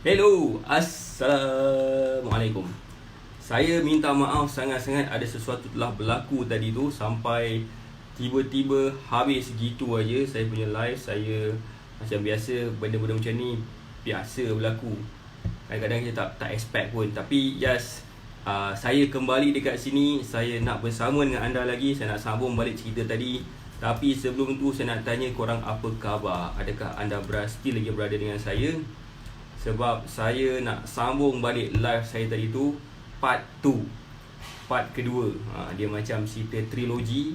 Hello, Assalamualaikum. Saya minta maaf sangat-sangat ada sesuatu telah berlaku tadi tu sampai tiba-tiba habis gitu aja saya punya live. Saya macam biasa benda-benda macam ni biasa berlaku. Kadang-kadang kita tak expect pun. Tapi saya kembali dekat sini. Saya nak bersama dengan anda lagi. Saya nak sambung balik cerita tadi. Tapi sebelum tu saya nak tanya korang apa khabar. Adakah anda still lagi berada dengan saya? Sebab saya nak sambung balik live saya tadi tu, part 2, part kedua. Dia macam cerita trilogi.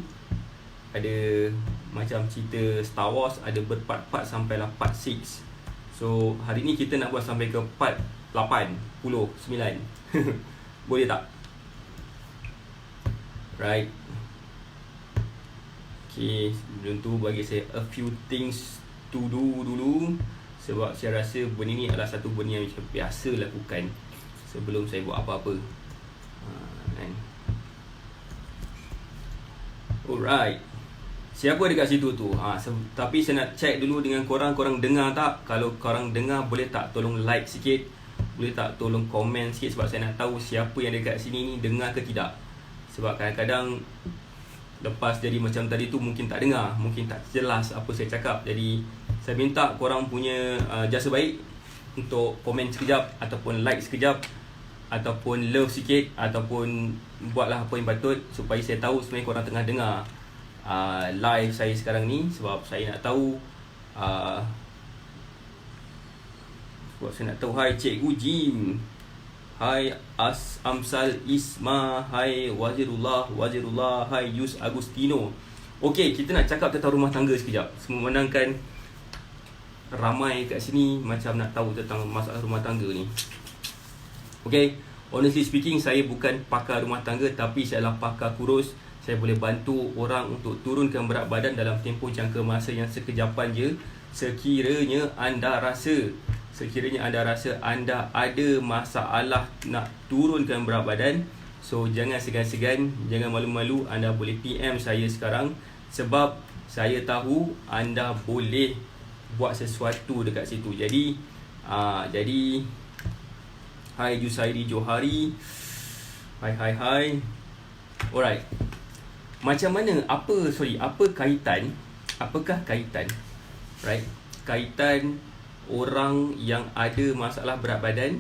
Ada macam cerita Star Wars, ada berpart-part sampailah part 6. So hari ni kita nak buat sampai ke part 8, 10, 9. Boleh tak? Right. Okay, sebelum tu bagi saya a few things to do dulu. Sebab saya rasa benda ni adalah satu benda yang macam biasa lakukan sebelum saya buat apa-apa. Kan? Alright. Siapa dekat situ tu? Tapi saya nak check dulu dengan korang. Korang dengar tak? Kalau korang dengar, boleh tak tolong like sikit? Boleh tak tolong komen sikit? Sebab saya nak tahu siapa yang dekat sini ni dengar ke tidak. Sebab kadang-kadang lepas jadi macam tadi tu mungkin tak dengar, mungkin tak jelas apa saya cakap. Jadi saya minta korang punya jasa baik untuk komen sekejap, ataupun like sekejap, ataupun love sikit, ataupun buatlah apa yang patut supaya saya tahu sebenarnya korang tengah dengar live saya sekarang ni. Sebab saya nak tahu hai Cikgu Jim, hai Amsal Isma, hai Wazirullah, hai Yus Agustino. Okey, kita nak cakap tentang rumah tangga sekejap. Memandangkan ramai kat sini macam nak tahu tentang masalah rumah tangga ni. Okay, honestly speaking, saya bukan pakar rumah tangga, tapi saya adalah pakar kurus. Saya boleh bantu orang untuk turunkan berat badan dalam tempoh jangka masa yang sekejapan je. Sekiranya anda rasa anda ada masalah nak turunkan berat badan, so jangan segan-segan, jangan malu-malu, anda boleh PM saya sekarang. Sebab saya tahu anda boleh buat sesuatu dekat situ. Jadi hai Jusairi Johari, hai. Alright. Apakah kaitan right, kaitan orang yang ada masalah berat badan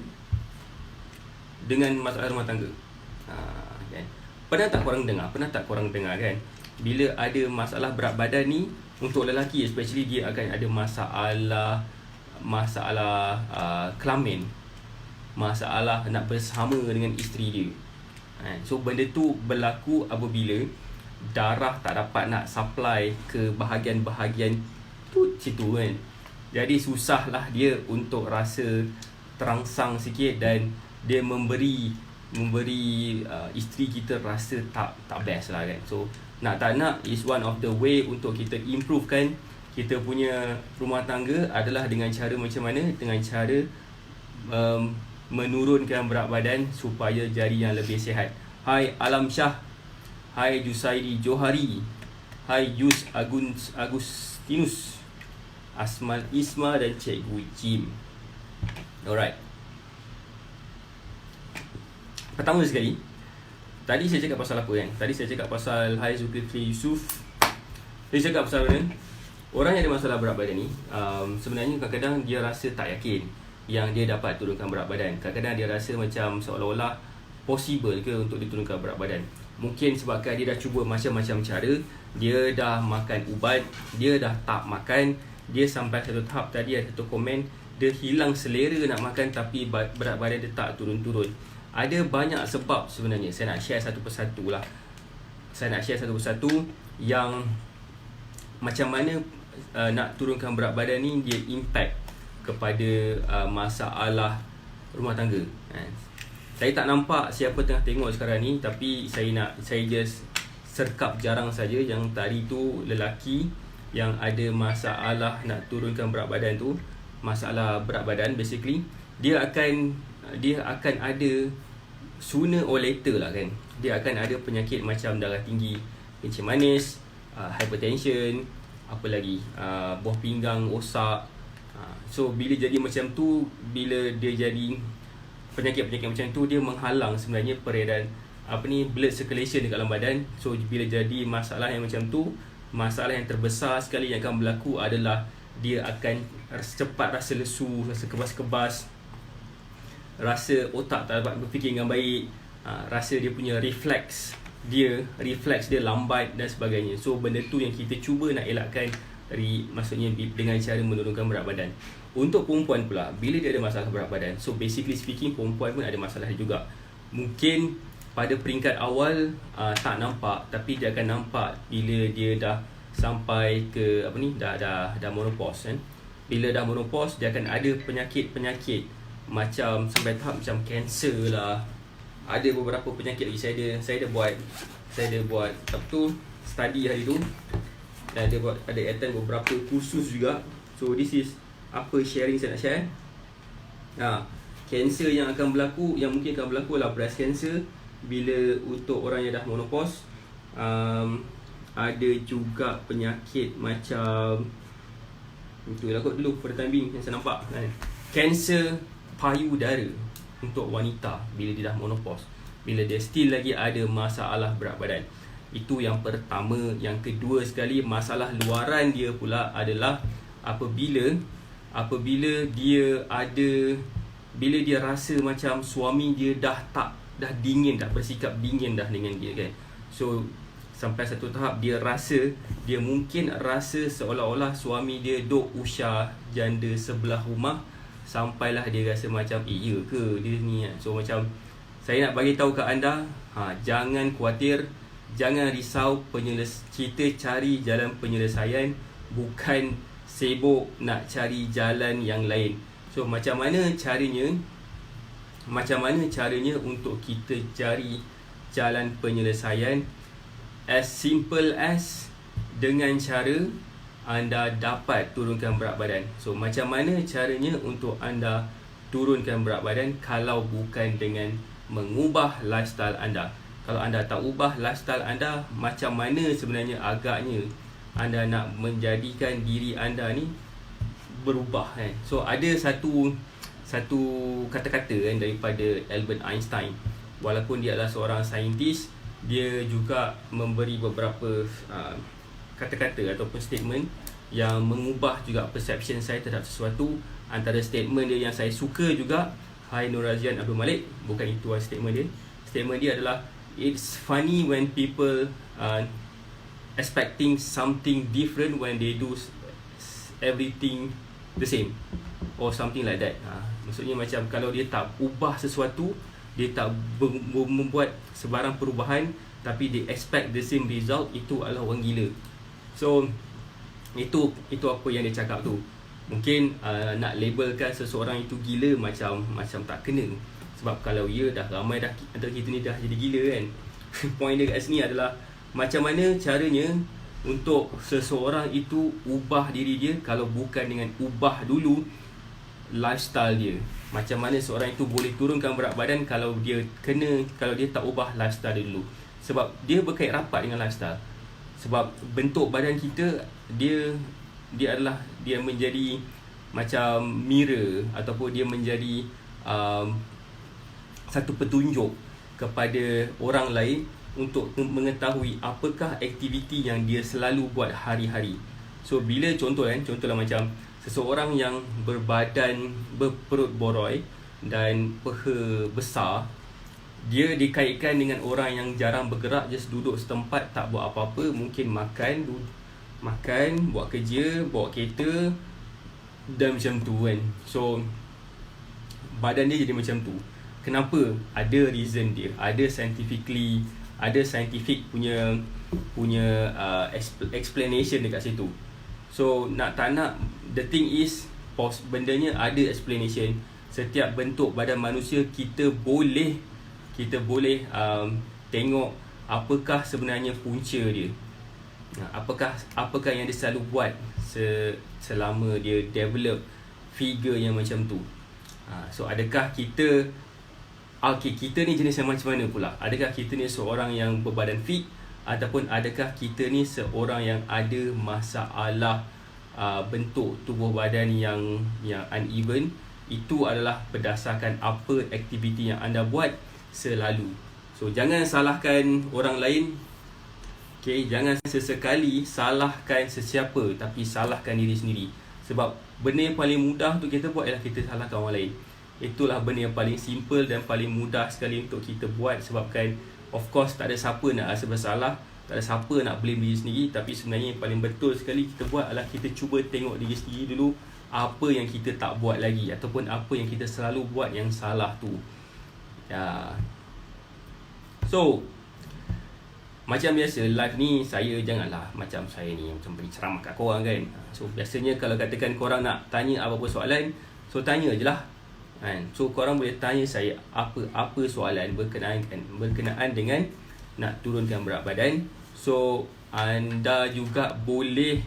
dengan masalah rumah tangga? Kan? Pernah tak korang dengar kan, bila ada masalah berat badan ni, untuk lelaki especially, dia akan ada masalah kelamin, masalah nak bersama dengan isteri dia. So benda tu berlaku apabila darah tak dapat nak supply ke bahagian-bahagian tu situ kan. Jadi susahlah dia untuk rasa terangsang sikit, dan dia memberi isteri kita rasa tak best lah kan. So nak tak nak is one of the way untuk kita improvekan kita punya rumah tangga adalah dengan cara macam mana? Dengan cara menurunkan berat badan supaya jadi yang lebih sihat. Hai Alam Syah, hai Jusairi Johari, hai Yus Agustinus, Asmal Isma dan Cikgu Jim. Alright. Pertama sekali, tadi saya cakap pasal apa kan? Tadi saya cakap pasal hai Zulkifli Yusof. Saya cakap pasal mana? Orang yang ada masalah berat badan ni, sebenarnya kadang-kadang dia rasa tak yakin yang dia dapat turunkan berat badan. Kadang-kadang dia rasa macam seolah-olah possible ke untuk diturunkan berat badan. Mungkin sebabkan dia dah cuba macam-macam cara, dia dah makan ubat, dia dah tak makan, dia sampai satu tahap tadi ada satu komen, dia hilang selera nak makan tapi berat badan dia tak turun-turun. Ada banyak sebab sebenarnya. Saya nak share satu persatu lah. Saya nak share satu persatu yang macam mana nak turunkan berat badan ni dia impact kepada masalah rumah tangga. Saya tak nampak siapa tengah tengok sekarang ni, tapi saya just serkap jarang saja yang tadi tu lelaki yang ada masalah nak turunkan berat badan tu, masalah berat badan basically, dia akan ada sooner or later lah kan, dia akan ada penyakit macam darah tinggi, kencing manis, hypertension, apa lagi, buah pinggang rosak. So bila jadi macam tu, bila dia jadi penyakit-penyakit macam tu, dia menghalang sebenarnya peredaran blood circulation dekat dalam badan. So bila jadi masalah yang macam tu, masalah yang terbesar sekali yang akan berlaku adalah dia akan cepat rasa lesu, rasa kebas-kebas, rasa otak tak dapat berfikir dengan baik, rasa dia punya refleks dia lambat dan sebagainya. So benda tu yang kita cuba nak elakkan maksudnya dengan cara menurunkan berat badan. Untuk perempuan pula, bila dia ada masalah berat badan, so basically speaking, perempuan pun ada masalah juga. Mungkin pada peringkat awal tak nampak, tapi dia akan nampak bila dia dah sampai ke dah menopause kan. Bila dah menopause, dia akan ada penyakit-penyakit macam sampai tahap macam kanser lah. Ada beberapa penyakit lagi. Saya ada buat study hari tu, dan ada attend beberapa kursus juga. So this is apa sharing saya nak share. Kanser yang mungkin akan berlaku adalah breast cancer bila untuk orang yang dah menopause. Ada juga penyakit macam itulah kot dulu pada time being yang saya nampak kan. Kanser payudara untuk wanita bila dia dah menopause, bila dia still lagi ada masalah berat badan. Itu yang pertama. Yang kedua sekali, masalah luaran dia pula adalah apabila dia rasa macam suami dia dah dingin, dah bersikap dingin dah dengan dia kan. So sampai satu tahap dia mungkin rasa seolah-olah suami dia duk usah janda sebelah rumah, sampailah dia rasa macam ya ke dia ni kan. So macam saya nak bagi tahu ke anda, jangan khawatir, jangan risau, kita cari jalan penyelesaian, bukan sibuk nak cari jalan yang lain. So macam mana caranya untuk kita cari jalan penyelesaian? As simple as dengan cara anda dapat turunkan berat badan. So macam mana caranya untuk anda turunkan berat badan kalau bukan dengan mengubah lifestyle anda? Kalau anda tak ubah lifestyle anda, macam mana sebenarnya agaknya anda nak menjadikan diri anda ni berubah kan? So ada satu kata-kata kan daripada Albert Einstein. Walaupun dia adalah seorang saintis, dia juga memberi beberapa kata-kata ataupun statement yang mengubah juga perception saya terhadap sesuatu. Antara statement dia yang saya suka juga, Hai Nur Razian Abdul Malik, bukan itu statement dia. Statement dia adalah, it's funny when people expecting something different when they do everything the same, or something like that. Maksudnya macam kalau dia tak ubah sesuatu, dia tak membuat sebarang perubahan, tapi dia expect the same result, itu adalah orang gila. So itu apa yang dia cakap tu. Mungkin nak labelkan seseorang itu gila macam tak kena. Sebab kalau dah ramai dah antara kita ni dah jadi gila kan. Point dia kat sini adalah macam mana caranya untuk seseorang itu ubah diri dia kalau bukan dengan ubah dulu lifestyle dia. Macam mana seorang itu boleh turunkan berat badan kalau dia tak ubah lifestyle dia dulu. Sebab dia berkait rapat dengan lifestyle. Sebab bentuk badan kita dia menjadi macam mirror, ataupun dia menjadi satu petunjuk kepada orang lain untuk mengetahui apakah aktiviti yang dia selalu buat hari-hari. So bila contohlah macam seseorang yang berperut boroi dan peha besar, dia dikaitkan dengan orang yang jarang bergerak, just duduk setempat, tak buat apa-apa, mungkin makan, buat kerja, bawa kereta dan macam tu kan. So badan dia jadi macam tu. Kenapa? Ada reason dia, ada scientific punya explanation dekat situ. So tak nak, the thing is bendanya ada explanation. Setiap bentuk badan manusia kita boleh tengok apakah sebenarnya punca dia, apakah yang dia selalu buat selama dia develop figure yang macam tu. So adakah kita ni jenis yang macam mana pula? Adakah kita ni seorang yang berbadan fit, ataupun adakah kita ni seorang yang ada masalah bentuk tubuh badan yang uneven, itu adalah berdasarkan apa aktiviti yang anda buat selalu. So jangan salahkan orang lain. Okay, jangan sesekali salahkan sesiapa, tapi salahkan diri sendiri. Sebab benda yang paling mudah untuk kita buat ialah kita salahkan orang lain. Itulah benda yang paling simple dan paling mudah sekali untuk kita buat. Sebabkan of course tak ada siapa nak rasa bersalah, tak ada siapa nak blame diri sendiri. Tapi sebenarnya yang paling betul sekali kita buat adalah kita cuba tengok diri sendiri dulu, apa yang kita tak buat lagi, ataupun apa yang kita selalu buat yang salah tu. Ya. So macam biasa live ni, saya janganlah macam saya ni macam beri ceramah kat korang kan. So biasanya kalau katakan korang nak tanya apa-apa soalan, so tanya je lah kan. So korang boleh tanya saya apa-apa soalan berkenaan dengan nak turunkan berat badan. So anda juga boleh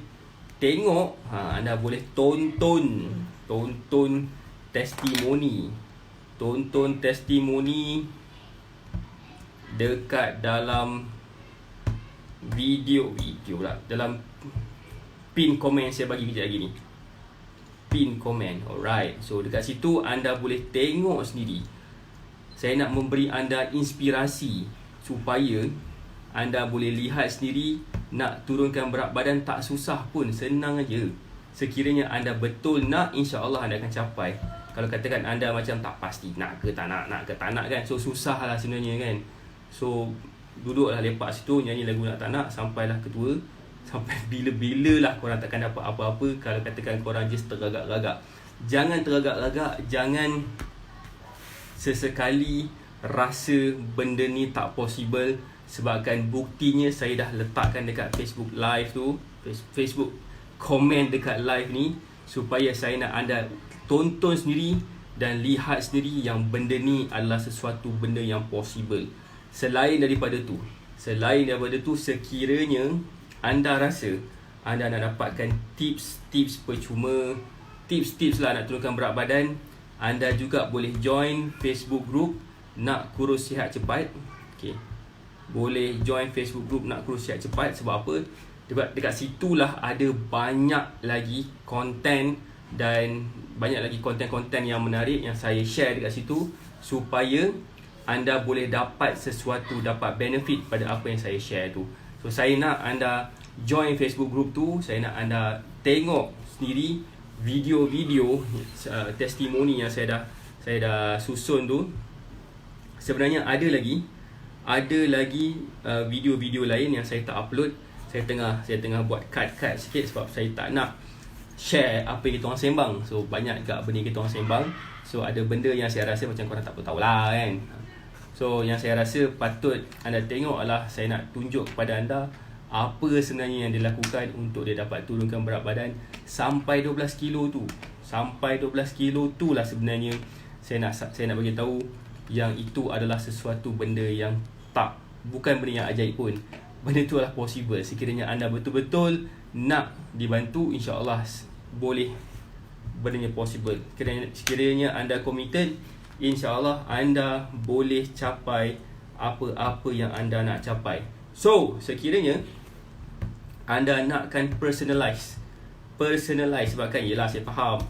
tengok, anda boleh tonton testimoni dekat dalam video pula, dalam pin komen saya bagi kejap lagi ni, pin komen. Alright, so dekat situ anda boleh tengok sendiri. Saya nak memberi anda inspirasi supaya anda boleh lihat sendiri. Nak turunkan berat badan tak susah pun, senang aja. Sekiranya anda betul nak, insya-Allah anda akan capai. Kalau katakan anda macam tak pasti nak ke tak nak kan, so susah lah sebenarnya kan. So duduklah lepak situ, nyanyi lagu nak tak nak sampailah ketua. Sampai bila-bila lah korang takkan dapat apa-apa kalau katakan korang just teragak-agak. Jangan teragak-agak, jangan sesekali rasa benda ni tak possible. Sebabkan buktinya saya dah letakkan dekat Facebook live tu, Facebook komen dekat live ni, supaya saya nak anda tonton sendiri dan lihat sendiri yang benda ni adalah sesuatu benda yang possible. Selain daripada tu, sekiranya anda rasa anda nak dapatkan tips percuma, tips lah nak turunkan berat badan, anda juga boleh join Facebook group Nak Kurus Sihat Cepat. Okay, boleh join Facebook group Nak Kurus Sihat Cepat. Sebab apa? Dekat situlah ada banyak lagi konten, dan banyak lagi konten-konten yang menarik yang saya share dekat situ, supaya anda boleh dapat sesuatu, dapat benefit pada apa yang saya share tu. So saya nak anda join Facebook group tu. Saya nak anda tengok sendiri video-video testimoni yang saya dah susun tu. Sebenarnya ada lagi video-video lain yang saya tak upload. Saya tengah buat cut sikit sebab saya tak nak share apa yang kita orang sembang. So banyak juga benda kita orang sembang. So ada benda yang saya rasa macam korang tak tahu lah kan. So yang saya rasa patut anda tengok adalah saya nak tunjuk kepada anda apa sebenarnya yang dilakukan untuk dia dapat turunkan berat badan sampai 12 kilo tu. Sampai 12 kilo tu lah sebenarnya saya nak bagi tahu yang itu adalah sesuatu benda yang bukan benda yang ajaib pun. Benda tu adalah possible. Sekiranya anda betul-betul nak dibantu, insya-Allah boleh, benda possible. Sekiranya anda committed, insya-Allah anda boleh capai apa-apa yang anda nak capai. So, sekiranya anda nakkan personalize sebabkan yelah saya faham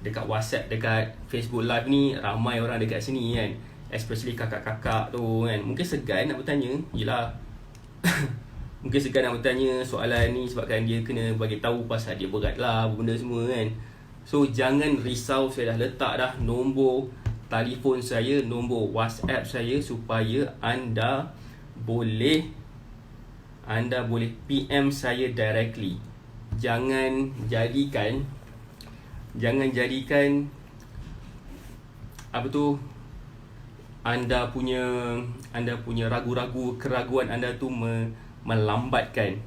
dekat WhatsApp, dekat Facebook live ni ramai orang dekat sini kan, especially kakak-kakak tu kan. Mungkin segan nak bertanya, yelah mungkin segan nak bertanya soalan ni sebabkan dia kena bagi tahu pasal dia berat lah, benda semua kan. So jangan risau, saya dah letak dah nombor telefon saya, nombor WhatsApp saya, supaya anda boleh PM saya directly. Jangan jadikan apa tu, anda punya keraguan anda tu melambatkan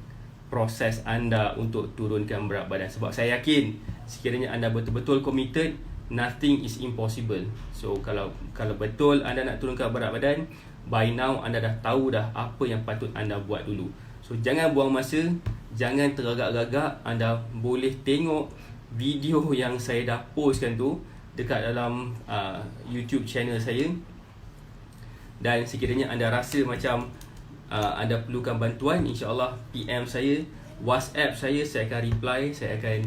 proses anda untuk turunkan berat badan. Sebab saya yakin sekiranya anda betul-betul committed, nothing is impossible. So kalau betul anda nak turunkan berat badan, by now anda dah tahu dah apa yang patut anda buat dulu. So jangan buang masa, jangan teragak-agak. Anda boleh tengok video yang saya dah postkan tu dekat dalam YouTube channel saya. Dan sekiranya anda rasa macam anda perlukan bantuan, insya-Allah PM saya, WhatsApp saya akan reply, saya akan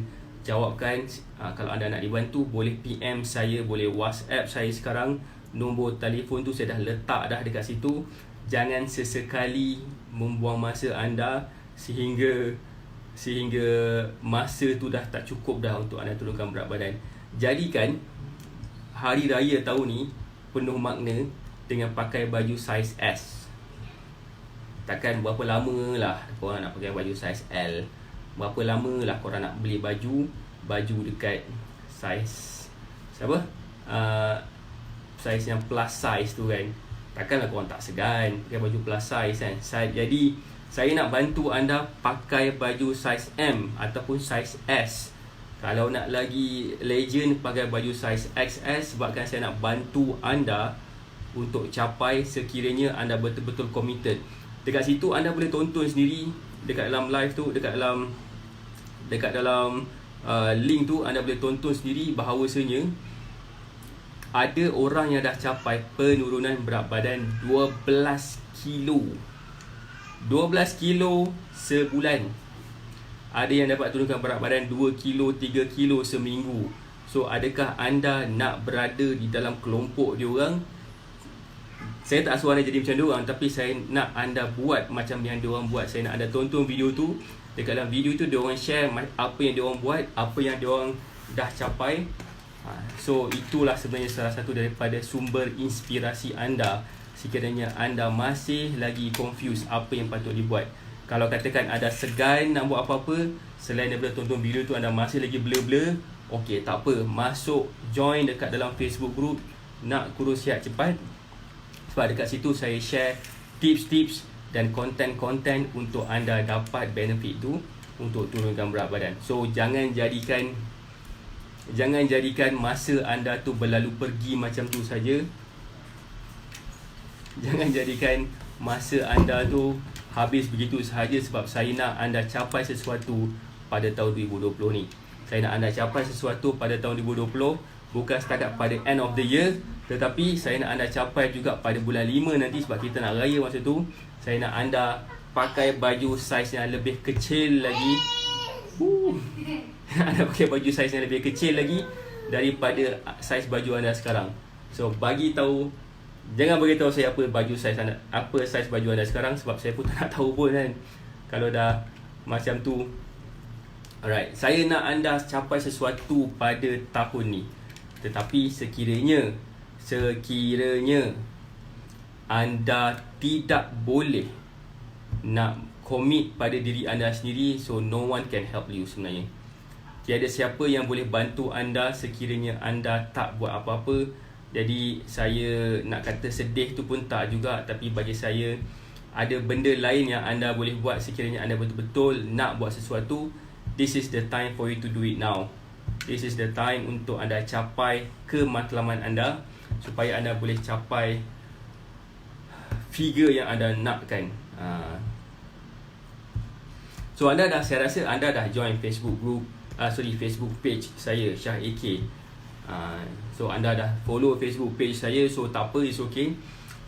jawabkan. Kalau anda nak dibantu, boleh PM saya, boleh WhatsApp saya sekarang. Nombor telefon tu saya dah letak dah dekat situ. Jangan sesekali membuang masa anda sehingga masa tu dah tak cukup dah untuk anda turunkan berat badan. Jadikan hari raya tahun ni penuh makna dengan pakai baju saiz S. Takkan berapa lama lah korang nak pakai baju saiz L, berapa lama lah korang nak beli baju dekat saiz siapa? Saiz yang plus size tu kan. Takkanlah korang tak segan pakai baju plus size kan. Jadi saya nak bantu anda pakai baju saiz M ataupun saiz S. Kalau nak lagi legend, pakai baju saiz XS, sebabkan saya nak bantu anda untuk capai sekiranya anda betul-betul committed. Dekat situ anda boleh tonton sendiri, dekat dalam live tu, dekat dalam link tu anda boleh tonton sendiri bahawasanya ada orang yang dah capai penurunan berat badan 12 kilo. 12 kilo sebulan. Ada yang dapat turunkan berat badan 2 kilo, 3 kilo seminggu. So, adakah anda nak berada di dalam kelompok diorang? Saya tak suruh anda jadi macam diorang, tapi saya nak anda buat macam yang diorang buat. Saya nak anda tonton video tu. Dekat dalam video tu, diorang share apa yang diorang buat, apa yang diorang dah capai. So, itulah sebenarnya salah satu daripada sumber inspirasi anda sekiranya anda masih lagi confused apa yang patut dibuat. Kalau katakan ada segan nak buat apa-apa, selain daripada tonton video tu anda masih lagi blur-blur, okey, tak apa, masuk join dekat dalam Facebook group Nak Kurus Sihat Cepat. Sebab dekat situ saya share tips-tips dan konten-konten untuk anda dapat benefit tu untuk turunkan berat badan. So jangan jadikan masa anda tu berlalu pergi macam tu saja. Jangan jadikan masa anda tu habis begitu sahaja, sebab saya nak anda capai sesuatu pada tahun 2020 ni. Saya nak anda capai sesuatu pada tahun 2020, bukan setakat pada end of the year, tetapi saya nak anda capai juga pada bulan 5 nanti, sebab kita nak raya masa tu. Saya nak anda pakai baju saiz yang lebih kecil lagi. Anda pakai baju saiz yang lebih kecil lagi daripada saiz baju anda sekarang. So bagi tahu, jangan beritahu saya apa saiz baju anda sekarang, sebab saya pun tak nak tahu pun kan kalau dah macam tu. Alright, saya nak anda capai sesuatu pada tahun ni. Tetapi sekiranya anda tidak boleh nak commit pada diri anda sendiri, so no one can help you sebenarnya. Tiada siapa yang boleh bantu anda sekiranya anda tak buat apa-apa. Jadi saya nak kata sedih tu pun tak juga, tapi bagi saya ada benda lain yang anda boleh buat sekiranya anda betul-betul nak buat sesuatu. This is the time for you to do it now. This is the time untuk anda capai kematlaman anda, supaya anda boleh capai figure yang anda nakkan. So saya rasa anda dah join Facebook group, Facebook page saya, Syah AK. So anda dah follow Facebook page saya, so tak apa, it's okay.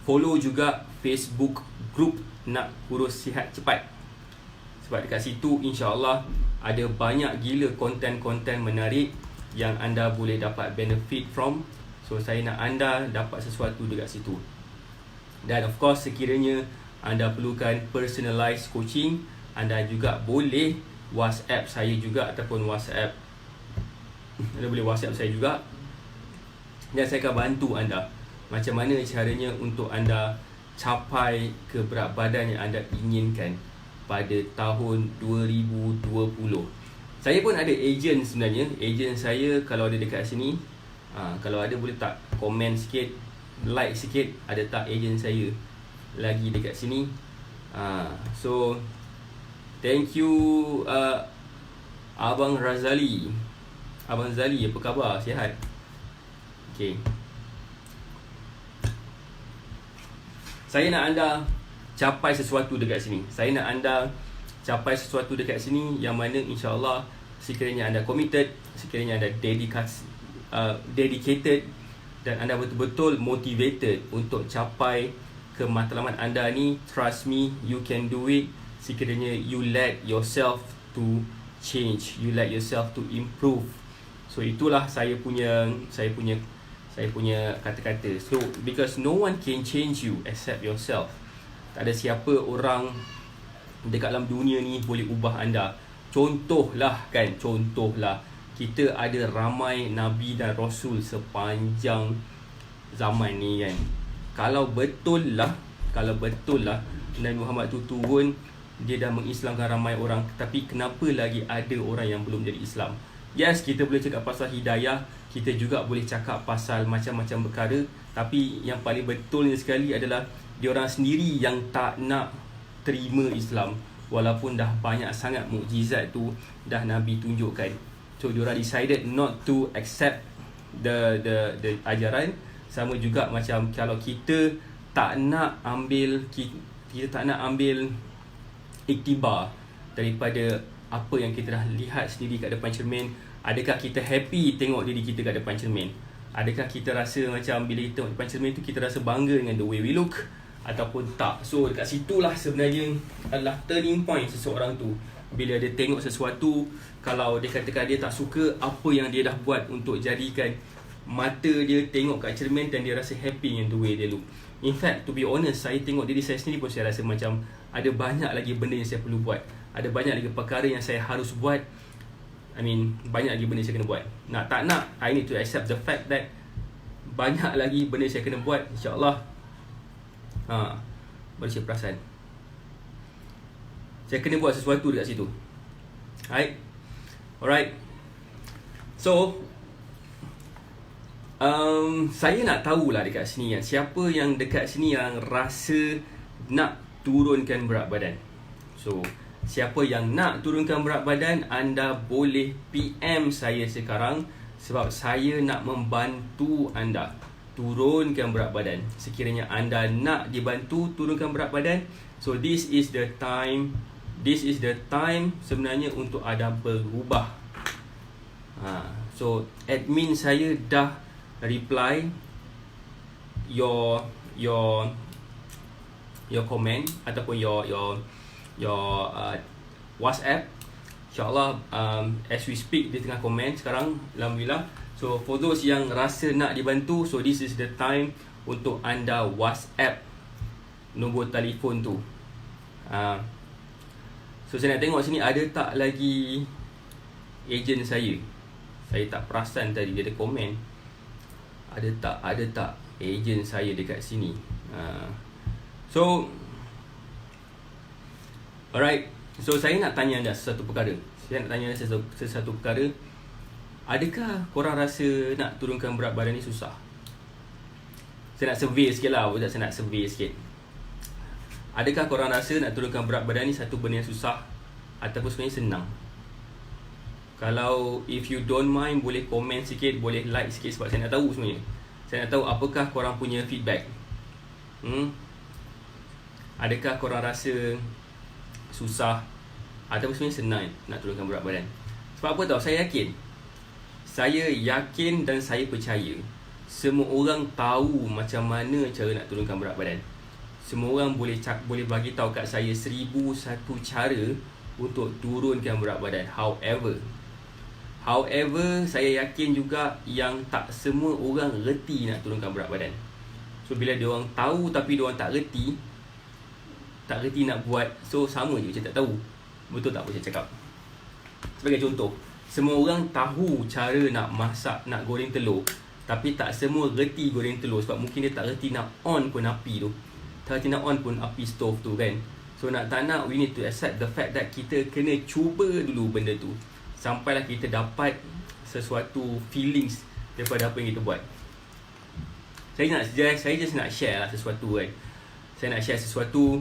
Follow juga Facebook group Nak Kurus Sihat Cepat, sebab dekat situ insya-Allah ada banyak gila konten-konten menarik yang anda boleh dapat benefit from. So saya nak anda dapat sesuatu dekat situ. Dan of course, sekiranya anda perlukan personalized coaching, anda juga boleh WhatsApp saya juga, ataupun anda boleh WhatsApp saya juga, dan saya akan bantu anda macam mana caranya untuk anda capai ke berat badan yang anda inginkan pada tahun 2020. Saya pun ada ejen sebenarnya. Ejen saya kalau ada dekat sini, kalau ada boleh tak komen sikit, like sikit, ada tak ejen saya lagi dekat sini. So thank you Abang Razali. Abang Zali, apa khabar? Sihat? Okay. Saya nak anda capai sesuatu dekat sini. Saya nak anda capai sesuatu dekat sini yang mana insya-Allah sekiranya anda committed, sekiranya anda dedicated, dan anda betul-betul motivated untuk capai kematlaman anda ni, trust me, you can do it. Sekiranya you let yourself to change, you like yourself to improve. So itulah saya punya kata-kata. So because no one can change you except yourself. Tak ada siapa orang dekat dalam dunia ni boleh ubah anda. Contohlah, kita ada ramai Nabi dan Rasul sepanjang zaman ni kan. Kalau betul lah Nabi Muhammad tu turun, dia dah mengislamkan ramai orang, tapi kenapa lagi ada orang yang belum jadi Islam? Yes, kita boleh cakap pasal hidayah, kita juga boleh cakap pasal macam-macam perkara, tapi yang paling betulnya sekali adalah diorang sendiri yang tak nak terima Islam, walaupun dah banyak sangat mukjizat tu dah Nabi tunjukkan. So diorang decided not to accept the ajaran. Sama juga macam kalau kita tak nak ambil iktibar daripada apa yang kita dah lihat sendiri kat depan cermin. Adakah kita happy tengok diri kita kat depan cermin? Adakah kita rasa macam bila kita tengok depan cermin tu kita rasa bangga dengan the way we look ataupun tak? So dekat situlah sebenarnya adalah turning point seseorang tu. Bila dia tengok sesuatu, kalau dia katakan dia tak suka apa yang dia dah buat untuk jadikan mata dia tengok kat cermin dan dia rasa happy dengan the way dia look. In fact, to be honest, saya tengok diri saya sendiri pun saya rasa macam ada banyak lagi benda yang saya perlu buat. Ada banyak lagi perkara yang saya harus buat. Banyak lagi benda yang saya kena buat. Nak tak nak, I need to accept the fact that banyak lagi benda yang saya kena buat. InsyaAllah bersih perasan, saya kena buat sesuatu dekat situ. Alright. So saya nak tahulah dekat sini kan, siapa yang dekat sini yang rasa nak turunkan berat badan. So siapa yang nak turunkan berat badan, anda boleh PM saya sekarang, sebab saya nak membantu anda turunkan berat badan. Sekiranya anda nak dibantu turunkan berat badan, so this is the time sebenarnya untuk anda berubah. So admin saya dah reply your comment ataupun your WhatsApp. InsyaAllah as we speak dia tengah komen sekarang, alhamdulillah. So for those yang rasa nak dibantu, so this is the time untuk anda WhatsApp nombor telefon tu. So saya nak tengok sini ada tak lagi ejen saya. Saya tak perasan tadi dia ada komen. Ada tak ejen saya dekat sini. So alright. So saya nak tanya anda sesuatu perkara. Adakah korang rasa nak turunkan berat badan ni susah? Saya nak survey sikit lah. Adakah korang rasa nak turunkan berat badan ni satu benda yang susah ataupun sebenarnya senang? Kalau if you don't mind, boleh komen sikit, boleh like sikit, sebab saya nak tahu sebenarnya. Saya nak tahu apakah korang punya feedback. Adakah korang rasa susah ataupun sebenarnya senang nak turunkan berat badan? Sebab apa tahu? Saya yakin dan saya percaya semua orang tahu macam mana cara nak turunkan berat badan. Semua orang boleh bagi tahu kat saya 1001 cara untuk turunkan berat badan. However, saya yakin juga yang tak semua orang reti nak turunkan berat badan. So bila dia orang tahu tapi dia orang tak reti nak buat, so sama je macam tak tahu. Betul tak apa saya cakap? Sebagai contoh, semua orang tahu cara nak masak, nak goreng telur, tapi tak semua reti goreng telur, sebab mungkin dia tak reti nak on pun api tu. Tak reti nak on pun api stove tu kan. So nak tak nak, we need to accept the fact that kita kena cuba dulu benda tu, sampailah kita dapat sesuatu feelings daripada apa yang kita buat. Saya just nak share lah sesuatu kan. Saya nak share sesuatu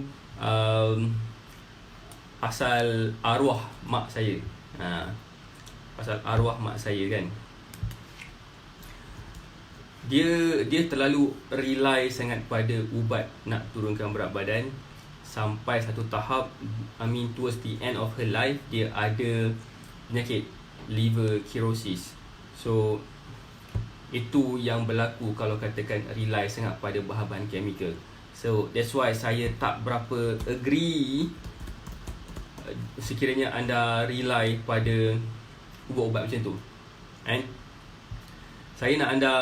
pasal arwah mak saya. Pasal arwah mak saya kan. Dia terlalu rely sangat pada ubat nak turunkan berat badan, sampai satu tahap, towards the end of her life, dia ada penyakit liver cirrhosis. So itu yang berlaku kalau katakan rely sangat pada bahan-bahan chemical. So that's why saya tak berapa agree sekiranya anda rely pada ubat-ubat macam tu, and saya nak anda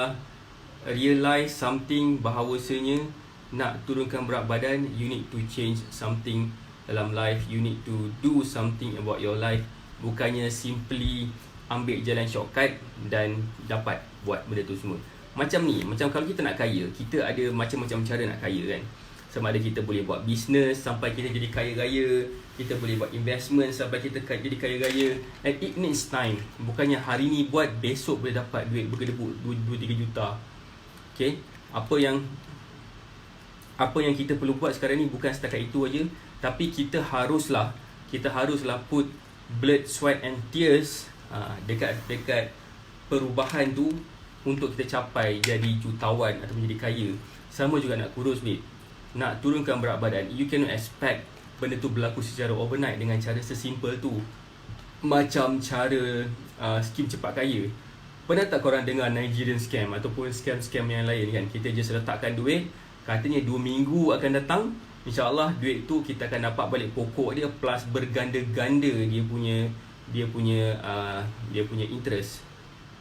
realize something, bahawasanya nak turunkan berat badan, you need to change something dalam life, you need to do something about your life. Bukannya simply ambil jalan shortcut dan dapat buat benda tu semua. Macam ni, macam kalau kita nak kaya, kita ada macam-macam cara nak kaya kan. Sama ada kita boleh buat bisnes sampai kita jadi kaya raya, kita boleh buat investment sampai kita jadi kaya raya, and it needs time. Bukannya hari ni buat, besok boleh dapat duit bergedebuk 2-3 juta. Okay, apa yang kita perlu buat sekarang ni bukan setakat itu aja, tapi kita haruslah put blood, sweat and tears dekat perubahan tu untuk kita capai jadi jutawan atau menjadi kaya. Sama juga nak kurus, babe, nak turunkan berat badan, you cannot expect benda tu berlaku secara overnight dengan cara sesimpel tu. Macam cara skim cepat kaya. Pernah tak korang dengar Nigerian scam ataupun scam-scam yang lain kan? Kita just letakkan duit, katanya 2 minggu akan datang, InsyaAllah duit tu kita akan dapat balik pokok dia plus berganda-ganda dia punya interest.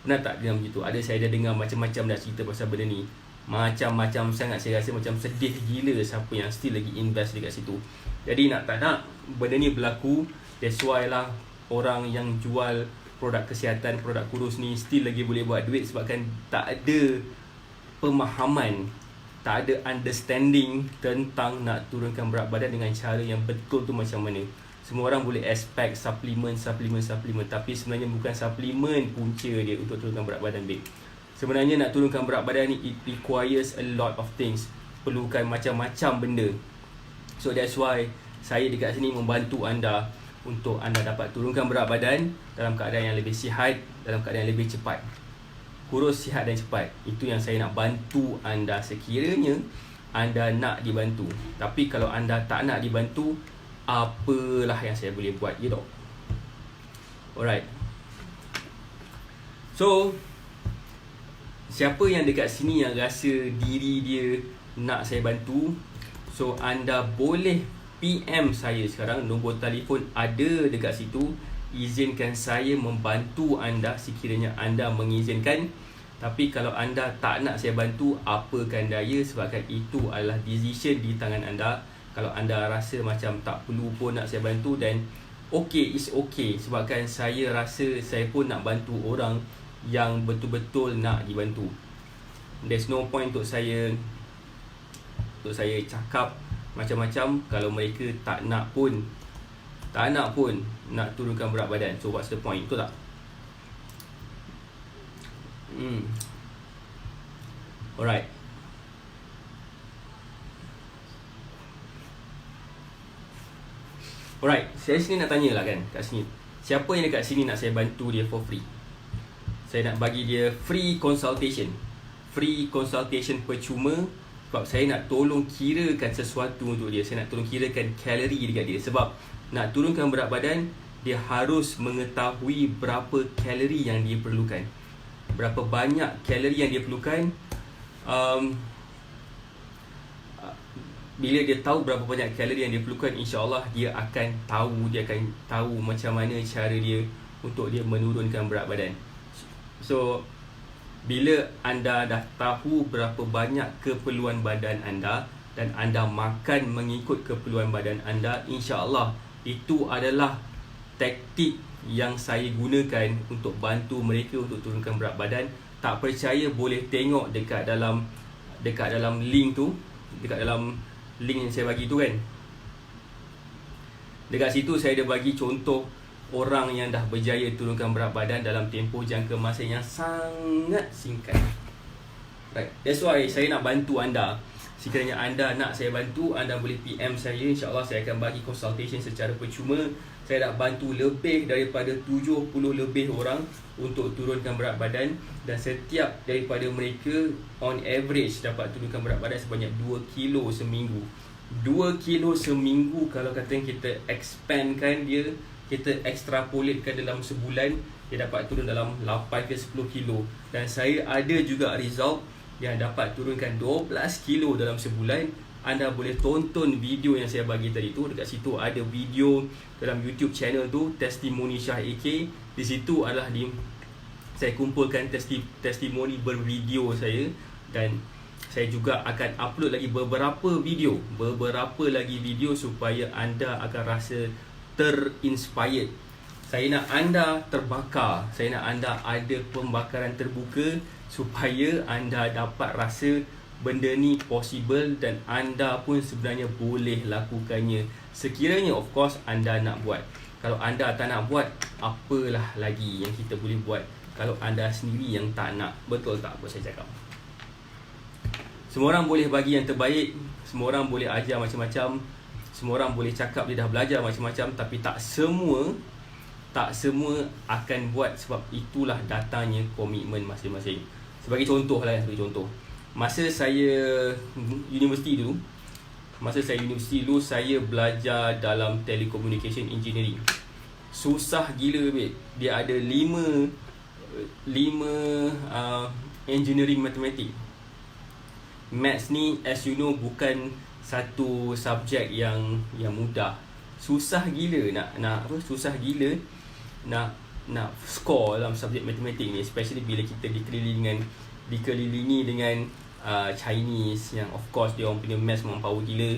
Pernah tak dengar begitu? Saya dah dengar macam-macam dah cerita pasal benda ni. Macam-macam sangat, saya rasa macam sedih gila siapa yang still lagi invest dekat situ. Jadi nak tak nak benda ni berlaku. That's why lah orang yang jual produk kesihatan, produk kurus ni still lagi boleh buat duit, sebabkan tak ada pemahaman, tak ada understanding tentang nak turunkan berat badan dengan cara yang betul tu macam mana. Semua orang boleh expect suplemen, tapi sebenarnya bukan suplemen punca dia untuk turunkan berat badan, babe. Sebenarnya nak turunkan berat badan ni, it requires a lot of things, perlukan macam-macam benda. So that's why saya dekat sini membantu anda untuk anda dapat turunkan berat badan dalam keadaan yang lebih sihat, dalam keadaan yang lebih cepat. Kurus, sihat dan cepat. Itu yang saya nak bantu anda sekiranya anda nak dibantu. Tapi kalau anda tak nak dibantu, apalah yang saya boleh buat, you know. Alright. So, siapa yang dekat sini yang rasa diri dia nak saya bantu, so anda boleh PM saya sekarang. Nombor telefon ada dekat situ. Izinkan saya membantu anda sekiranya anda mengizinkan. Tapi kalau anda tak nak saya bantu, apakan daya, sebabkan itu adalah decision di tangan anda. Kalau anda rasa macam tak perlu pun nak saya bantu, dan okay, it's okay, sebabkan saya rasa saya pun nak bantu orang yang betul-betul nak dibantu. There's no point untuk saya cakap macam-macam kalau mereka tak nak pun nak turunkan berat badan. So what's the point? Betul tak? Alright. Alright, saya sini nak tanya lah kan kat sini. Siapa yang dekat sini nak saya bantu dia for free? Saya nak bagi dia free consultation. Free consultation percuma. Sebab saya nak tolong kirakan sesuatu untuk dia. Saya nak tolong kirakan kalori dekat dia. Sebab nak turunkan berat badan, dia harus mengetahui berapa kalori yang dia perlukan. Berapa banyak kalori yang dia perlukan. Bila dia tahu berapa banyak kalori yang dia perlukan, InsyaAllah dia akan tahu macam mana cara dia untuk dia menurunkan berat badan. So, bila anda dah tahu berapa banyak keperluan badan anda dan anda makan mengikut keperluan badan anda, InsyaAllah itu adalah taktik yang saya gunakan untuk bantu mereka untuk turunkan berat badan. Tak percaya boleh tengok dekat dalam link tu, dekat dalam link yang saya bagi tu kan. Dekat situ saya ada bagi contoh orang yang dah berjaya turunkan berat badan dalam tempoh jangka masa yang sangat singkat. Right. That's why saya nak bantu anda. Sekiranya anda nak saya bantu, anda boleh PM saya. InsyaAllah saya akan bagi consultation secara percuma. Saya nak bantu lebih daripada 70 lebih orang untuk turunkan berat badan. Dan setiap daripada mereka on average dapat turunkan berat badan sebanyak 2 kilo seminggu. 2 kilo seminggu, kalau kata kita expandkan dia, kita extrapolatekan dalam sebulan, dia dapat turun dalam 8 ke 10 kilo. Dan saya ada juga result yang dapat turunkan 12 kilo dalam sebulan, anda boleh tonton video yang saya bagi tadi tu. Dekat situ ada video dalam YouTube channel tu, Testimoni Syah AK. Di situ adalah saya kumpulkan testimoni bervideo saya, dan saya juga akan upload lagi beberapa lagi video supaya anda akan rasa terinspired. Saya nak anda terbakar, saya nak anda ada pembakaran terbuka supaya anda dapat rasa benda ni possible dan anda pun sebenarnya boleh lakukannya sekiranya of course anda nak buat. Kalau anda tak nak buat, apalah lagi yang kita boleh buat kalau anda sendiri yang tak nak. Betul tak apa saya cakap? Semua orang boleh bagi yang terbaik, semua orang boleh ajar macam-macam, semua orang boleh cakap dia dah belajar macam-macam, tapi tak semua akan buat, sebab itulah datangnya komitmen masing-masing. Sebagai contoh lah, masa saya universiti dulu, saya belajar dalam telecommunication engineering. Susah gila babe. Dia ada 5 engineering mathematics. Maths ni as you know bukan satu subjek yang mudah. Susah gila nak score dalam subjek matematik ni, especially bila kita dikelilingi dengan Chinese yang of course dia orang punya maths memang power gila.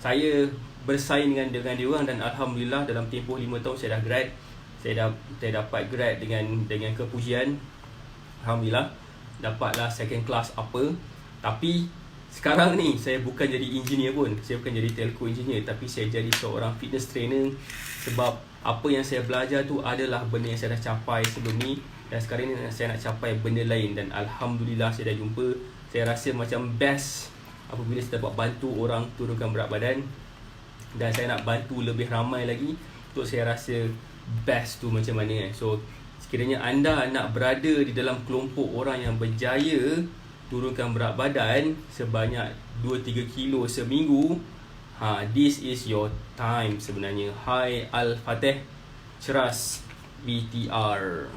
Saya bersaing dengan dia orang, dan alhamdulillah dalam tempoh 5 tahun saya dah grad. Saya dapat grad dengan kepujian. Alhamdulillah dapatlah second class apa. Tapi sekarang ni saya bukan jadi engineer pun. Saya bukan jadi telco engineer, tapi saya jadi seorang fitness trainer. Sebab apa yang saya belajar tu adalah benda yang saya dah capai sebelum ni, dan sekarang ni saya nak capai benda lain. Dan alhamdulillah saya dah jumpa. Saya rasa macam best apabila saya dapat bantu orang turunkan berat badan, dan saya nak bantu lebih ramai lagi. Untuk saya rasa best tu macam mana. So sekiranya anda nak berada di dalam kelompok orang yang berjaya turunkan berat badan sebanyak 2-3 kilo seminggu, this is your time sebenarnya. Hai Al-Fatih Ceras BTR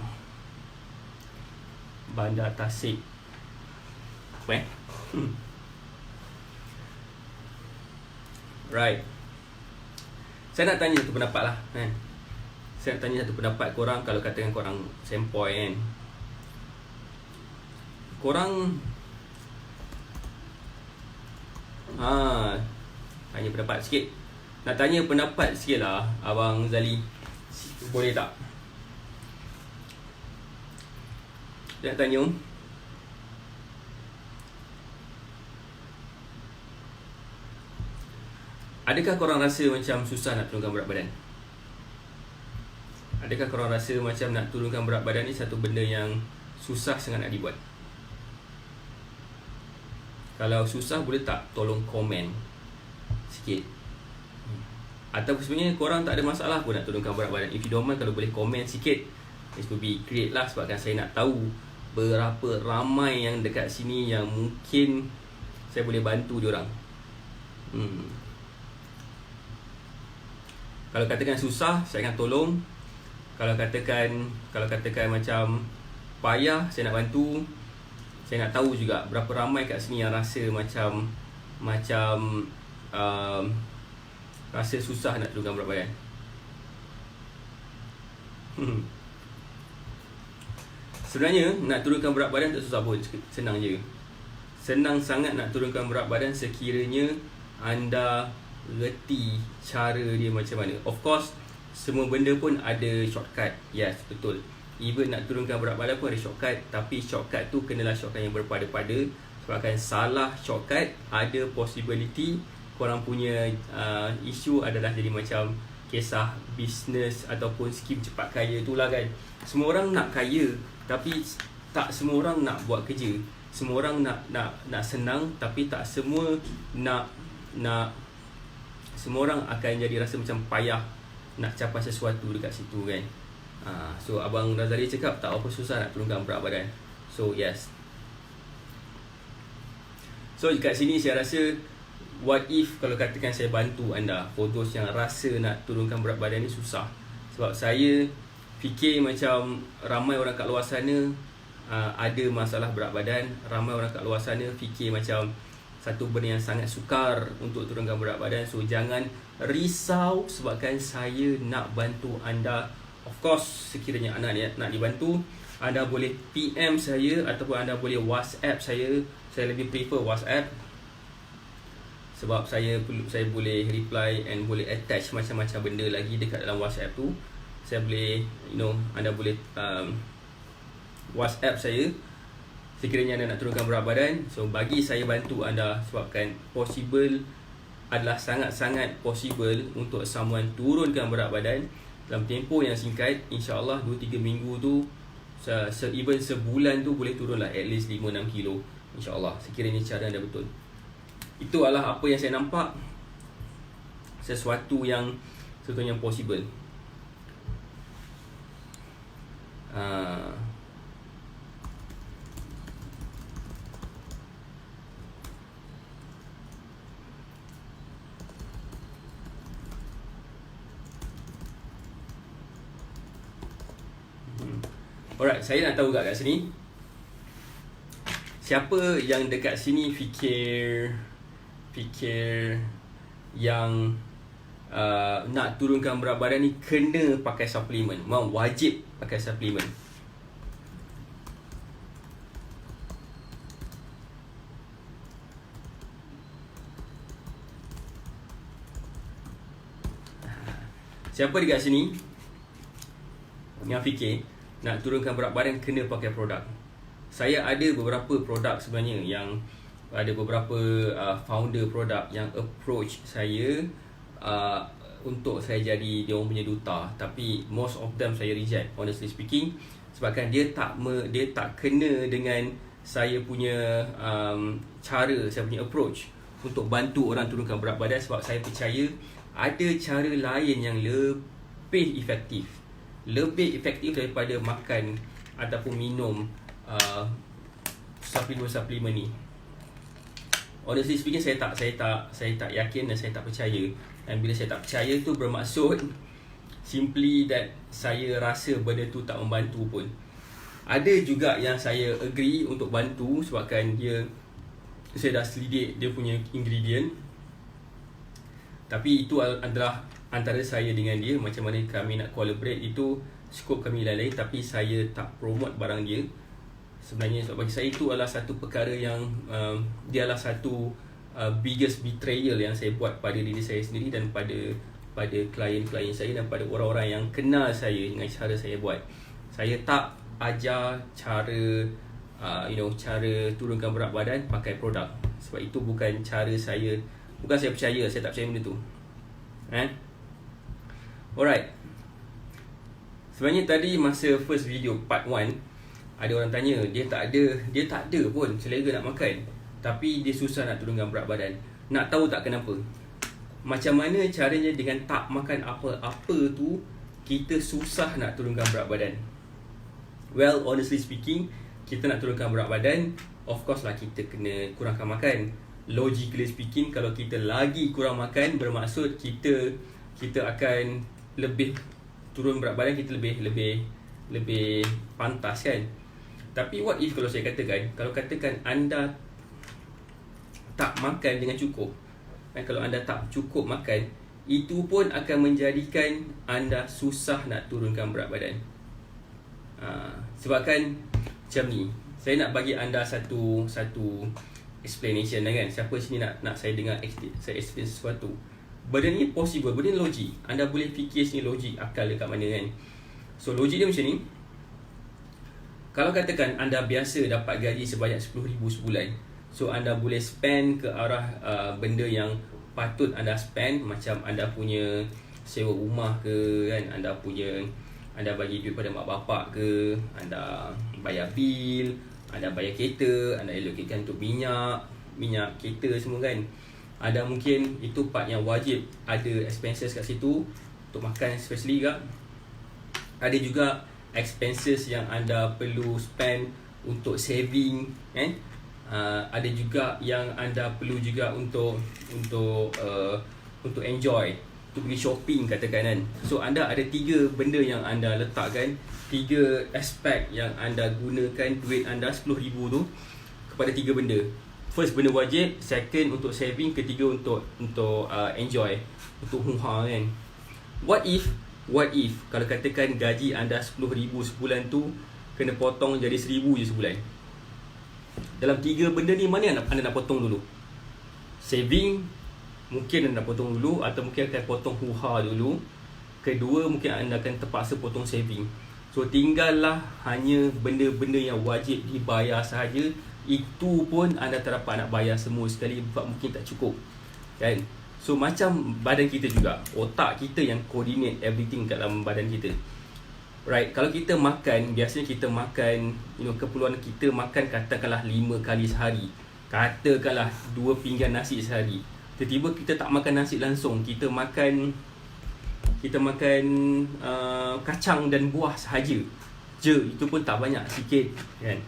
Bandar Tasik. Right. Saya nak tanya satu pendapat lah kan. Saya nak tanya satu pendapat korang. Kalau katakan korang sempoi kan, korang tanya pendapat sikit. Nak tanya pendapat sikit lah Abang Zali, boleh tak? Dia nak tanya, adakah korang rasa macam susah nak turunkan berat badan? Adakah korang rasa macam nak turunkan berat badan ni satu benda yang susah sangat nak dibuat? Kalau susah, boleh tak tolong komen sikit? Atau sebenarnya korang tak ada masalah pun nak turunkan berat badan. If you don't mind, kalau boleh komen sikit, it would be great lah. Sebabkan saya nak tahu berapa ramai yang dekat sini yang mungkin saya boleh bantu diorang. Kalau katakan susah, saya akan tolong. Kalau katakan macam payah, saya nak bantu. Saya nak tahu juga berapa ramai kat sini yang rasa macam rasa susah nak turunkan berat badan. Sebenarnya nak turunkan berat badan tak susah pun, senang je. Senang sangat nak turunkan berat badan sekiranya anda reti cara dia macam mana. Of course, semua benda pun ada shortcut. Yes, betul. Even nak turunkan berat badan pun ada shortcut. Tapi shortcut tu kenalah shortcut yang berpada-pada. Sebabkan salah shortcut, ada possibility korang punya isu adalah jadi macam kisah bisnes ataupun skim cepat kaya tu lah kan. Semua orang nak kaya, tapi tak semua orang nak buat kerja. Semua orang nak senang, tapi tak semua nak semua orang akan jadi rasa macam payah nak capai sesuatu dekat situ kan. So Abang Razali cakap tak apa susah nak turunkan berat badan. So yes. So dekat sini saya rasa, what if kalau katakan saya bantu anda, for those yang rasa nak turunkan berat badan ni susah. Sebab saya fikir macam ramai orang kat luar sana ada masalah berat badan, ramai orang kat luar sana fikir macam satu benda yang sangat sukar untuk turunkan berat badan. So jangan risau sebabkan saya nak bantu anda. Of course, sekiranya anda nak dibantu, anda boleh PM saya ataupun anda boleh WhatsApp saya. Saya lebih prefer WhatsApp sebab saya boleh reply and boleh attach macam-macam benda lagi dekat dalam WhatsApp tu. Saya boleh, anda boleh WhatsApp saya sekiranya anda nak turunkan berat badan. So bagi saya bantu anda sebabkan possible, adalah sangat-sangat possible untuk someone turunkan berat badan dalam tempoh yang singkat. InsyaAllah 2-3 minggu tu, even sebulan tu boleh turun lah at least 5-6 kilo InsyaAllah, sekiranya cara anda betul. Itu adalah apa yang saya nampak, sesuatu yang possible. Alright, saya nak tahu kat sini, siapa yang dekat sini fikir yang nak turunkan berat badan ni kena pakai suplemen, memang wajib pakai suplemen. Siapa dekat sini yang fikir nak turunkan berat badan kena pakai produk? Saya ada beberapa produk sebenarnya, yang ada beberapa founder produk yang approach saya untuk saya jadi dia orang punya duta, tapi most of them saya reject, honestly speaking, sebabkan dia tak kena dengan saya punya cara, saya punya approach untuk bantu orang turunkan berat badan. Sebab saya percaya ada cara lain yang lebih efektif daripada makan ataupun minum suplemen ni. Honestly speaking, saya tak yakin dan saya tak percaya. Dan bila saya tak percaya tu bermaksud simply that saya rasa benda tu tak membantu pun. Ada juga yang saya agree untuk bantu sebabkan saya dah selidik dia punya ingredient. Tapi itu adalah antara saya dengan dia, macam mana kami nak collaborate, itu skop kami lain-lain. Tapi saya tak promote barang dia. Sebenarnya bagi saya itu adalah satu perkara yang dia adalah satu biggest betrayal yang saya buat pada diri saya sendiri dan pada klien-klien saya dan pada orang-orang yang kenal saya dengan cara saya buat. Saya tak ajar cara cara turunkan berat badan pakai produk, sebab itu bukan cara saya. Bukan saya percaya, saya tak percaya benda tu. Alright. Sebenarnya tadi masa first video part 1, ada orang tanya dia tak ada pun selera nak makan, tapi dia susah nak turunkan berat badan. Nak tahu tak kenapa? Macam mana caranya dengan tak makan apa-apa tu kita susah nak turunkan berat badan? Well, honestly speaking, kita nak turunkan berat badan, of course lah kita kena kurangkan makan. Logically speaking, kalau kita lagi kurang makan, bermaksud kita akan lebih turun berat badan, kita lebih pantas kan. Tapi what if kalau saya katakan, anda tak makan dengan cukup, kalau anda tak cukup makan, itu pun akan menjadikan anda susah nak turunkan berat badan. Sebabkan macam ni, saya nak bagi anda satu explanation kan. Siapa sini nak saya dengar saya explain sesuatu. Benda ni possible, benda ni logik. Anda boleh fikir sini logik, akal dekat mana kan. So logik dia macam ni. Kalau katakan anda biasa dapat gaji sebanyak 10,000 sebulan, so anda boleh spend ke arah benda yang patut anda spend, macam anda punya sewa rumah ke kan, anda bagi duit pada mak bapak ke, anda bayar bil, anda bayar kereta, anda allocatekan untuk minyak kereta semua kan. Ada mungkin itu part yang wajib ada expenses kat situ untuk makan especially juga. Ada juga expenses yang anda perlu spend untuk saving kan. Ada juga yang anda perlu juga untuk enjoy. untuk pergi shopping katakan kan. So anda ada 3 benda yang anda letakkan, 3 aspek yang anda gunakan duit anda 10,000 tu kepada 3 benda. First, benda wajib. Second, untuk saving. Ketiga, untuk enjoy, untuk huha kan. What if kalau katakan gaji anda 10,000 sebulan tu kena potong jadi 1,000 je sebulan. Dalam 3 benda ni, mana anda nak potong dulu? Saving mungkin anda nak potong dulu, atau mungkin akan potong huha dulu. Kedua, mungkin anda akan terpaksa potong saving. So tinggallah hanya benda-benda yang wajib dibayar sahaja. Itu pun anda tak dapat nak bayar semua sekali, sebab mungkin tak cukup kan. So macam badan kita juga, otak kita yang coordinate everything kat dalam badan kita. Right, kalau kita makan, biasanya kita makan, keperluan kita makan katakanlah 5 kali sehari, katakanlah 2 pinggan nasi sehari. Tiba-tiba kita tak makan nasi langsung, kita makan kacang dan buah sahaja je, itu pun tak banyak, sikit kan.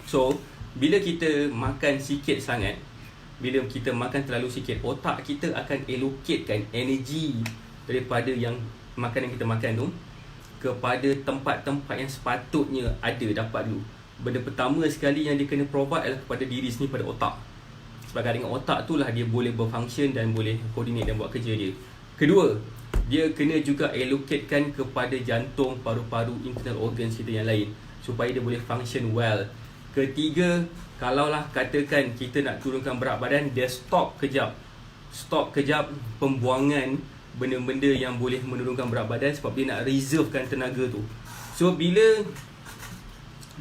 So bila kita makan sikit sangat, bila kita makan terlalu sikit, otak kita akan allocatekan energi daripada yang makanan yang kita makan tu kepada tempat-tempat yang sepatutnya ada, dapat dulu. Benda pertama sekali yang dia kena provide adalah kepada diri sendiri, pada otak. Sebab dengan otak tu lah dia boleh berfunction dan boleh coordinate dan buat kerja dia. Kedua, dia kena juga allocatekan kepada jantung, paru-paru, internal organs kita yang lain, supaya dia boleh function well. Ketiga, kalaulah katakan kita nak turunkan berat badan, dia stop kejap pembuangan benda-benda yang boleh menurunkan berat badan, sebab dia nak reservekan tenaga tu. So bila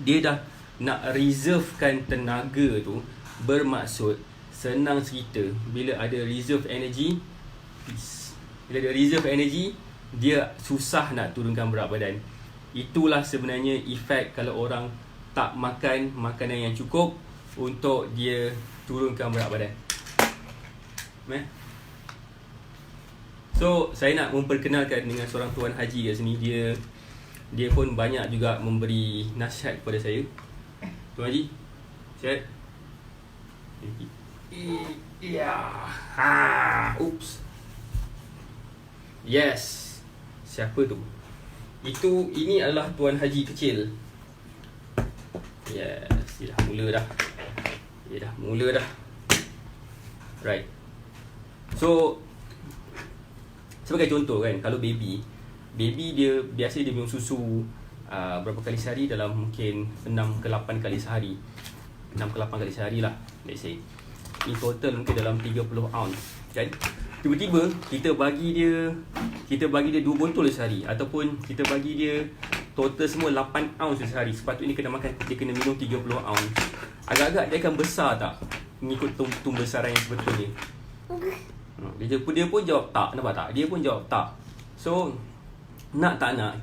dia dah nak reservekan tenaga tu, bermaksud, senang cerita, bila ada reserve energy, dia susah nak turunkan berat badan. Itulah sebenarnya efek kalau orang tak makan makanan yang cukup untuk dia turunkan berat badan. So saya nak memperkenalkan dengan seorang Tuan Haji kat sini. Dia pun banyak juga memberi nasihat kepada saya. Tuan Haji, sihat? Oops. Yes. Siapa tu? Ini adalah Tuan Haji kecil. Yes, dia dah mula dah. Right. So sebagai contoh kan, kalau baby dia biasa dia minum susu berapa kali sehari, dalam mungkin 6 ke 8 kali sehari. 6 ke 8 kali sehari lah, let's say. In total mungkin dalam 30 ounce kan. Tiba-tiba kita bagi dia 2 botol sehari, ataupun kita bagi dia total semua 8 ounce sehari. Sepatutnya dia kena minum 30 ounce. Agak-agak dia akan besar tak mengikut besaran yang sebetulnya? Dia pun jawab tak. Nampak tak? Dia pun jawab tak. So nak tak nak,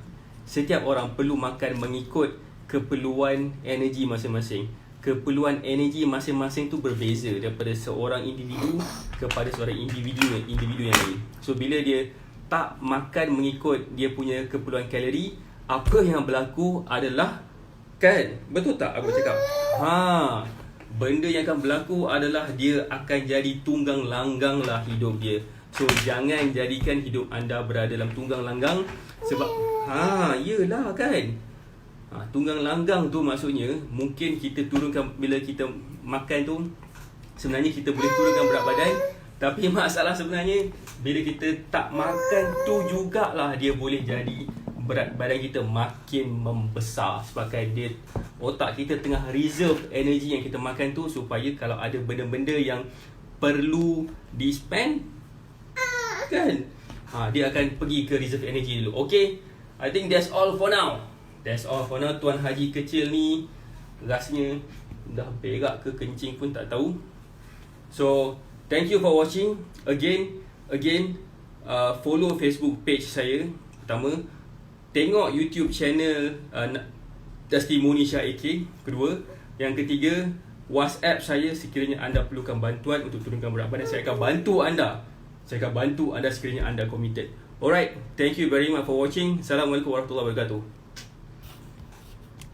setiap orang perlu makan mengikut keperluan energi masing-masing. Keperluan energi masing-masing tu berbeza daripada seorang individu kepada seorang individu yang lain. So bila dia tak makan mengikut dia punya keperluan kalori, apa yang berlaku adalah, kan, betul tak aku cakap? Benda yang akan berlaku adalah dia akan jadi tunggang langgang lah hidup dia. So jangan jadikan hidup anda berada dalam tunggang langgang. Sebab yelah kan, tunggang langgang tu maksudnya mungkin kita turunkan, bila kita makan tu sebenarnya kita boleh turunkan berat badan, tapi masalah sebenarnya bila kita tak makan tu jugalah dia boleh jadi berat badan kita makin membesar. Sebabkan otak kita tengah reserve energi yang kita makan tu, supaya kalau ada benda-benda yang perlu di-spend kan, dia akan pergi ke reserve energy dulu. Okay, I think that's all for now. Tuan Haji kecil ni rasanya dah berak ke kencing pun tak tahu. So thank you for watching. Again, follow Facebook page saya pertama, tengok YouTube channel Testimoni Syah AK kedua, yang ketiga WhatsApp saya sekiranya anda perlukan bantuan untuk turunkan berat badan. Saya akan bantu anda sekiranya anda committed. Alright, thank you very much for watching. Assalamualaikum warahmatullahi wabarakatuh.